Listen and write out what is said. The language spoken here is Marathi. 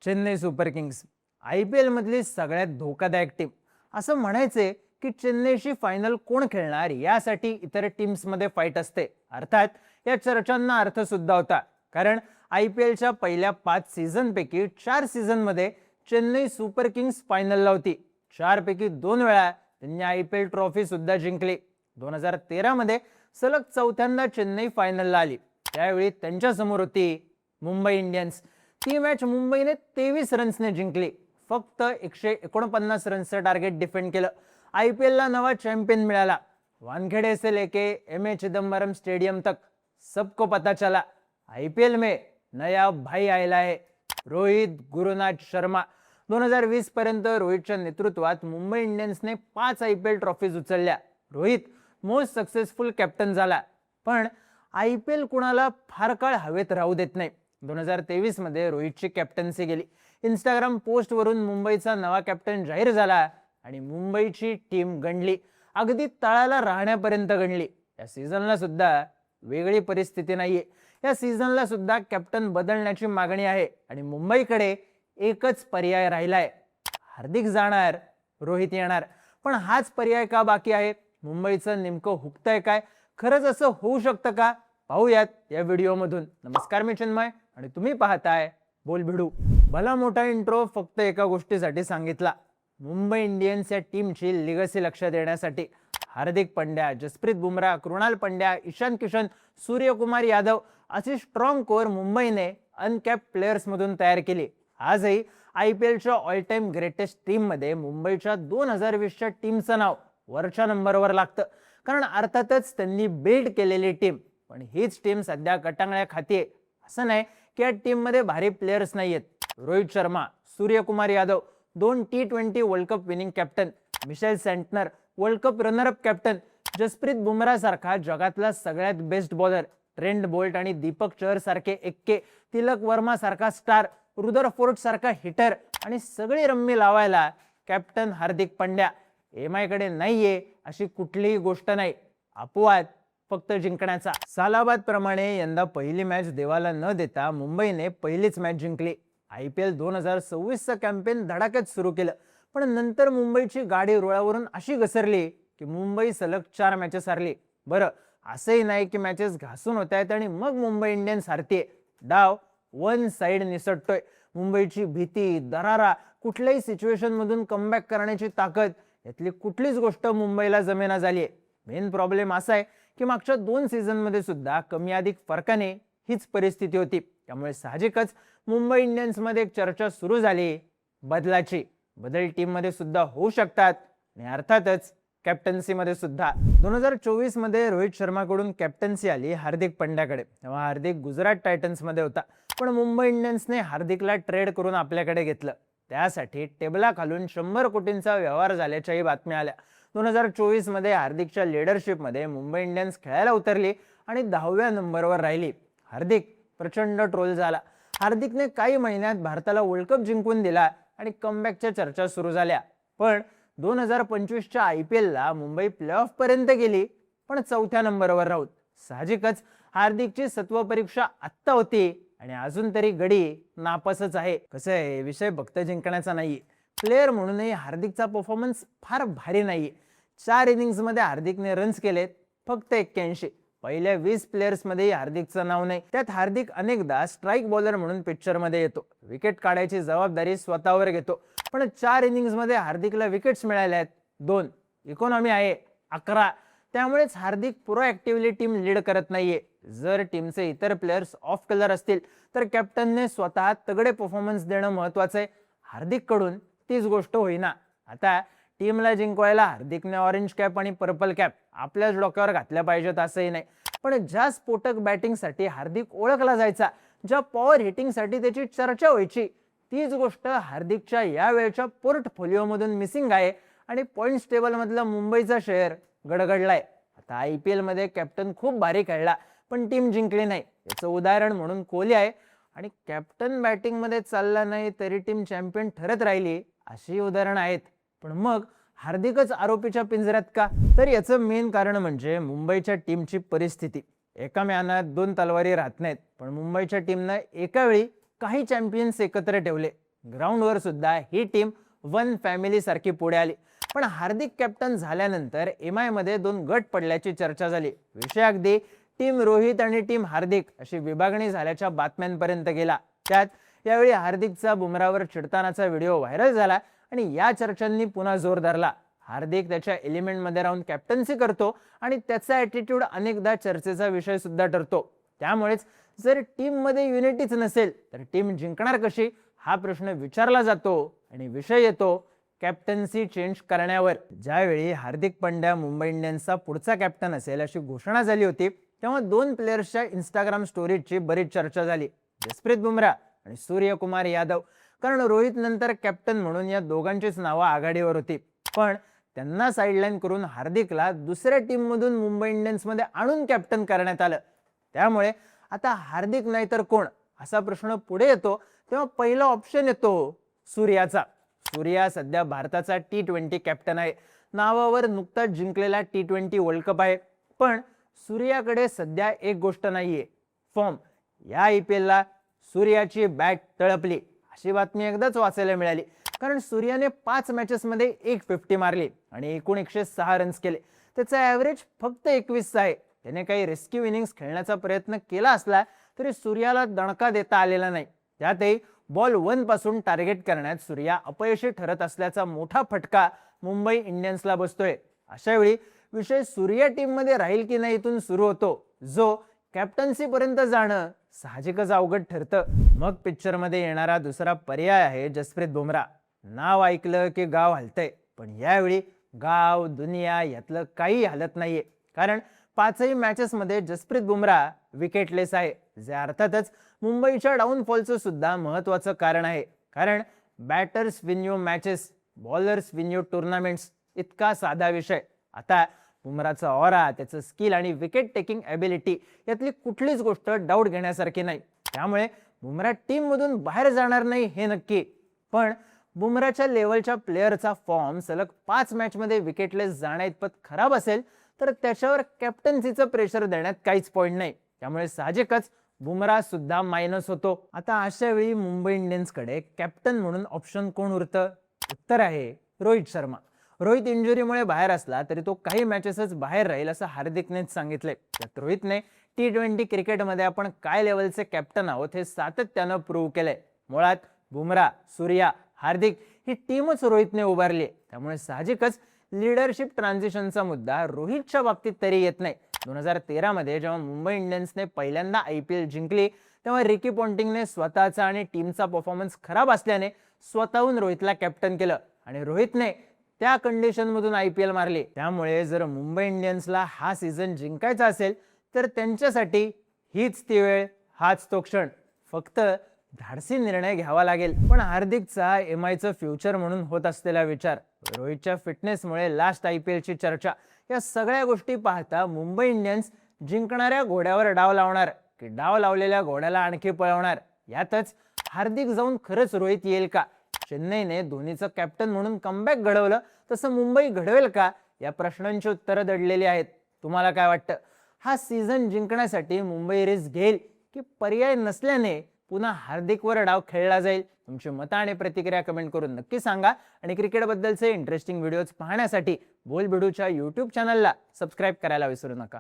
चेन्नई सुपर किंग्स IPL मधली सगळ्यात धोकादायक टीम असं म्हणायचे की चेन्नईशी फायनल कोण खेळणार यासाठी इतर टीम्स मध्ये फाईट असते. अर्थात या चर्चांना अर्थ सुद्धा होता, कारण IPLच्या पहिल्या 5 सीझन पैकी 4 सीझन मध्ये चेन्नई सुपर किंग्स फायनलला होती. 4 पैकी 2 वेळा त्यांनी IPL ट्रॉफी सुद्धा जिंकली. 2013 मध्ये सलग चौथ्यांदा चेन्नई फायनलला आली. त्यावेळी त्यांच्या समोर होती मुंबई इंडियन्स. ती मॅच मुंबईने 23 रन्सने जिंकली. फक्त 149 रन्सचं टार्गेट डिफेंड केलं. IPL ला नवा चॅम्पियन मिळाला. वानखेड़े से लेके MA चिदंबरम स्टेडियम तक सबको पता चला IPL में नया भाई आयला है, रोहित गुरुनाथ शर्मा. 2020 पर्यंत रोहितच्या नेतृत्वात मुंबई इंडियन्सने 5 IPL ट्रॉफीज उचलल्या. रोहित मोस्ट सक्सेसफुल कॅप्टन झाला. पण IPL कुणाला फार काळ हवेत राहू देत नाही. 2023 मध्ये रोहितची कॅप्टन्सी गेली. इंस्टाग्राम पोस्ट वरून मुंबईचा नवा कॅप्टन जाहीर झाला आणि मुंबईची टीम गणली, अगदी तळाला राहण्यापर्यंत गणली. या सीझनला सुद्धा वेगळी परिस्थिती नाहीये. या सीझनला सुद्धा कॅप्टन बदलण्याची मागणी आहे आणि मुंबईकडे एकच पर्याय राहिलाय. हार्दिक जाणार, रोहित येणार. पण हाच पर्याय का बाकी आहे? मुंबईचं नेमकं हुकतंय काय? खरंच असं होऊ शकतं का? पाहूयात या व्हिडिओमधून. नमस्कार, मी चिन्मय आणि तुम्ही पाहताय बोल भिडू. भला मोठा इंट्रो फक्त एका गोष्टीसाठी सांगितला, मुंबई इंडियन्स या टीमची लिगसी लक्षात येण्यासाठी. हार्दिक पंड्या, जसप्रीत बुमराह, कृणाल पंड्या, ईशान किशन, सूर्यकुमार यादव अशी स्ट्रॉंग कोर मुंबईने अनकॅप प्लेयर्स मधून तयार केली. आजही IPLच्या ऑल टाइम ग्रेटेस्ट टीम मध्ये मुंबईच्या 2020च्या टीमचं नाव वरच्या नंबरवर लागतं, कारण अर्थातच त्यांनी बिल्ड केलेली टीम. पण हीच टीम सध्या गटांगळ्या खातीये. असं नाही की या टीम मध्ये भारी प्लेयर्स नाहीयेत. Rohit Sharma, Suryakumar Yadav 2 T20 world cup winning captain, Mitchell Santner world cup runner up captain, Jasprit Bumrah सारखा जगातला सगळ्यात बेस्ट बॉलर, ट्रेंट बोल्ट आणि दीपक चहर सारखे एक्के, तिलक वर्मा सारखा स्टार, रुदरफोर्ड सारखा हिटर आणि सगळी रम्मी लावायला कॅप्टन हार्दिक पंड्या. MI कडे नाहीये अशी कुठलीही गोष्ट नाही. अपवाद फक्त जिंकण्याचा. सालाबाद प्रमाणे यंदा पहिली मॅच देवाला न देता मुंबईने पहिलीच मॅच जिंकली. IPL 2026चं कॅम्पेन धडाक्यात सुरू केलं, पण नंतर मुंबईची गाडी रुळावरून अशी घसरली की मुंबई सलग 4 मॅचेस हारली. बरं, असंही नाही की मॅचेस घासून होत आहेत आणि मग मुंबई इंडियन्स हारतीये. डाव वन साइड निसटतोय. मुंबईची भीती, दरारा, कुठल्याही सिच्युएशन मधून कमबॅक करण्याची ताकद, यातली कुठलीच गोष्ट मुंबईला जमेना झालीये. मेन प्रॉब्लेम असा आहे की मागच्या 2 सीझन मध्ये सुद्धा कमी अधिक फरकाने हीच परिस्थिती होती. त्यामुळे साहजिकच मुंबई इंडियन्स मध्ये एक चर्चा सुरू झाली बदलाची. बदल टीम मध्ये सुद्धा होऊ शकतात आणि अर्थातच कॅप्टन्सी मध्ये सुद्धा. 2024 मध्ये रोहित शर्माकडून कॅप्टन्सी आली हार्दिक पंड्याकडे. तेव्हा हार्दिक गुजरात टायटन्स मध्ये होता, पण मुंबई इंडियन्सने हार्दिकला ट्रेड करून आपल्याकडे घेतलं. त्यासाठी टेबला खालून 100 कोटींचा व्यवहार झाल्याच्याही बातम्या आल्या. 2024 मध्ये हार्दिकच्या लीडरशिप मध्ये मुंबई इंडियन्स खेळायला उतरली आणि 10व्या नंबरवर राहिली. हार्दिक प्रचंड ट्रोल झाला. हार्दिकने काही महिन्यात भारताला वर्ल्ड कप जिंकून दिला आणि कमबॅकच्या चर्चा सुरू झाल्या. पण 2025च्या IPL ला मुंबई प्लेऑफ पर्यंत गेली, पण 4थ्या नंबरवर राहून. साहजिकच हार्दिकची सत्व परीक्षा आत्ता होती आणि अजून तरी गडी नापासच आहे. कसं आहे, विषय फक्त जिंकण्याचा नाहीये. प्लेयर म्हणूनही हार्दिकचा परफॉर्मन्स फार भारी नाहीये. 4 इनिंग्स मध्ये हार्दिकने रन्स केलेत फक्त 81. पहिल्या 20 प्लेयर्स मध्ये हार्दिकचं नाव नाही. त्यात हार्दिक अनेकदा स्ट्राईक बॉलर म्हणून पिक्चर मध्ये येतो, विकेट काढायची जबाबदारी स्वतःवर घेतो. पण 4 इनिंग्स मध्ये हार्दिकला विकेट्स मिळाल्या आहेत 2, इकॉनॉमी आहे 11. त्यामुळेच हार्दिक प्रोएक्टिव्हली टीम लीड करत नाहीये. जर टीमचे इतर प्लेयर्स ऑफ कलर असतील तर कॅप्टनने स्वतः तगडे परफॉर्मन्स देणं महत्वाचं आहे. हार्दिक कडून तीच गोष्ट होईना. आता टीमला जिंकवायला हार्दिकने ऑरेंज कॅप आणि पर्पल कॅप आपल्याच डोक्यावर घातल्या पाहिजेत असंही नाही. पण ज्या स्फोटक बॅटिंगसाठी हार्दिक ओळखला जायचा, ज्या पॉवर हिटिंगसाठी त्याची चर्चा व्हायची, तीच गोष्ट हार्दिकच्या या वेळच्या पोर्टफोलिओ मधून मिसिंग आहे आणि पॉइंट्स टेबल मधला मुंबईचा शेअर गडगडलाय. आता IPL मध्ये कॅप्टन खूप भारी खेळला पण टीम जिंकली नाही. याचं उदाहरण म्हणून कोहली आहे. आणि कॅप्टन बॅटिंग मध्ये चालला नाही तरी टीम चॅम्पियन ठरत राहिली, अशी उदाहरणं आहेत. पण मग हार्दिकच आरोपीच्या पिंजऱ्यात का? तर याचं मेन कारण म्हणजे मुंबईच्या टीमची परिस्थिती. एका म्यानात 2 तलवारी राहत नाहीत, पण मुंबईच्या टीमनं एका वेळी काही चॅम्पियन्स एकत्र ठेवले. ग्राउंडवर सुद्धा ही टीम वन फॅमिली सारखी पुढे आली. पण हार्दिक कॅप्टन झाल्यानंतर MI मध्ये दोन गट पडल्याची चर्चा झाली. विषय अगदी टीम रोहित आणि टीम हार्दिक अशी विभागणी झाल्याच्या बातम्यांपर्यंत गेला. त्यात यावेळी हार्दिकचा बुमरावर चिडतानाचा व्हिडिओ व्हायरल झाला आणि या चर्चांनी पुन्हा जोर धरला. हार्दिक त्याच्या एलिमेंट मध्ये राहून कॅप्टन्सी करतो आणि त्याचा ॲटिट्यूड अनेकदा चर्चेचा विषय सुद्धा ठरतो. त्यामुळेच जर टीम मध्ये युनिटीच नसेल तर टीम जिंकणार कशी हा प्रश्न विचारला जातो आणि विषय येतो कॅप्टन्सी चेंज करण्यावर. ज्यावेळी हार्दिक पंड्या मुंबई इंडियन्सचा पुढचा कॅप्टन असेल अशी घोषणा झाली होती तेव्हा दोन प्लेयर्सच्या इंस्टाग्राम स्टोरीजची बरीच चर्चा झाली, जसप्रीत बुमराह आणि सूर्यकुमार यादव. कारण रोहित नंतर कॅप्टन म्हणून या दोघांचीच नावं आघाडीवर होती. पण त्यांना साईडलाईन करून हार्दिकला दुसऱ्या टीम मधून मुंबई इंडियन्स मध्ये आणून कॅप्टन करण्यात आलं. त्यामुळे आता हार्दिक नाही तर कोण असा प्रश्न पुढे येतो तेव्हा पहिला ऑप्शन येतो सूर्याचा. सूर्या सध्या भारताचा T20 कॅप्टन आहे. नावावर नुकताच जिंकलेला T20 वर्ल्ड कप आहे. पण सूर्याकडे सध्या एक गोष्ट नाहीये, फॉर्म. या IPL ला सूर्याची बॅट तळपली अशी बातमी एकदाच वाचायला मिळाली. कारण सूर्याने 5 मॅचेस मध्ये 150 मारली आणि एकूण 106 रन्स केले. त्याचा ॲव्हरेज फक्त 21 आहे. त्याने काही रेस्क्यू इनिंग्स खेळण्याचा प्रयत्न केला असला तरी सूर्याला दणका देता आलेला नाही. त्यातही बॉल 1 पासून टार्गेट करण्यात सूर्या अपयशी ठरत असल्याचा मोठा फटका मुंबई इंडियन्सला बसतोय. अशा वेळी विषय सूर्या टीम मध्ये राहील की नाही इथून सुरू होतो, जो कॅप्टन्सी पर्यंत जाणं साहजिकच अवघड ठरतं. मग पिक्चर मध्ये येणारा दुसरा पर्याय आहे जसप्रीत बुमराह. नाव ऐकलं की गाव हलतंय, पण यावेळी गाव दुनिया यातलं काही हलत नाहीये. कारण 5ही मॅचेस मध्ये जसप्रीत बुमराह विकेटलेस आहे, जे अर्थातच मुंबईच्या डाऊनफॉलचं सुद्धा महत्वाचं कारण आहे. कारण batters win you matches, bowlers win you tournaments इतका साधा विषय. आता बुमराहचा ऑरा, त्याचं स्किल आणि विकेट टेकिंग ॲबिलिटी यातली कुठलीच गोष्ट डाऊट घेण्यासारखी नाही. त्यामुळे बुमराह टीम मधून बाहेर जाणार नाही हे नक्की. पण बुमराहच्या लेवलच्या प्लेअरचा फॉर्म सलग 5 मॅच मध्ये विकेटलेस जाण्या इतपत खराब असेल तर त्याच्यावर कॅप्टन्सीचं प्रेशर देण्यात काहीच पॉईंट नाही. त्यामुळे साहजिकच बुमराह सुद्धा मायनस होतो. आता अशा वेळी मुंबई इंडियन्सकडे कॅप्टन म्हणून ऑप्शन कोण उरतं? उत्तर आहे रोहित शर्मा. रोहित इंजुरीमुळे बाहेर असला तरी तो काही मॅचेसच बाहेर राहील असं हार्दिकनेच सांगितलंय. त्यात रोहितने T20 क्रिकेटमध्ये आपण काय लेवलचे कॅप्टन आहोत हे सातत्यानं प्रूव्ह केलंय. मुळात बुमराह, सूर्या, हार्दिक ही टीमच रोहितने उभारली. त्यामुळे साहजिकच लीडरशिप ट्रान्झिशनचा मुद्दा रोहितच्या बाबतीत तरी येत नाही. 2013 मध्ये जेव्हा मुंबई इंडियन्सने पहिल्यांदा IPL जिंकली तेव्हा रिकी पॉन्टिंगने स्वतःचा आणि टीमचा परफॉर्मन्स खराब असल्याने स्वतःहून रोहितला कॅप्टन केलं आणि रोहितने त्या कंडिशन मधून IPL मारली. त्यामुळे जर मुंबई इंडियन्सला हा सीझन जिंकायचा असेल तर त्यांच्यासाठी हीच ती वेळ, हाच तो क्षण. फक्त धाडसी निर्णय घ्यावा लागेल. पण हार्दिकचा MIचं फ्युचर म्हणून होत असलेला विचार, रोहितच्या फिटनेसमुळे लास्ट IPLची चर्चा, या सगळ्या गोष्टी पाहता मुंबई इंडियन्स जिंकणाऱ्या घोड्यावर डाव लावणार की डाव लावलेल्या घोड्याला आणखी पळवणार, यातच हार्दिक जाऊन खरंच रोहित येईल का? चेन्नईने धोनीचं कॅप्टन म्हणून कमबॅक घडवलं तसं मुंबई घडवेल का? या प्रश्नांची उत्तरं दडलेली आहेत. तुम्हाला काय वाटतं? हा सीझन जिंकण्यासाठी मुंबई रिस्क घेईल की पर्याय नसल्याने पुन्हा हार्दिकवर डाव खेळला जाईल? तुमची मतं आणि प्रतिक्रिया कमेंट करून नक्की सांगा. आणि क्रिकेटबद्दलचे इंटरेस्टिंग व्हिडिओज पाहण्यासाठी बोलबिडूच्या YouTube चॅनलला सबस्क्राईब करायला विसरू नका.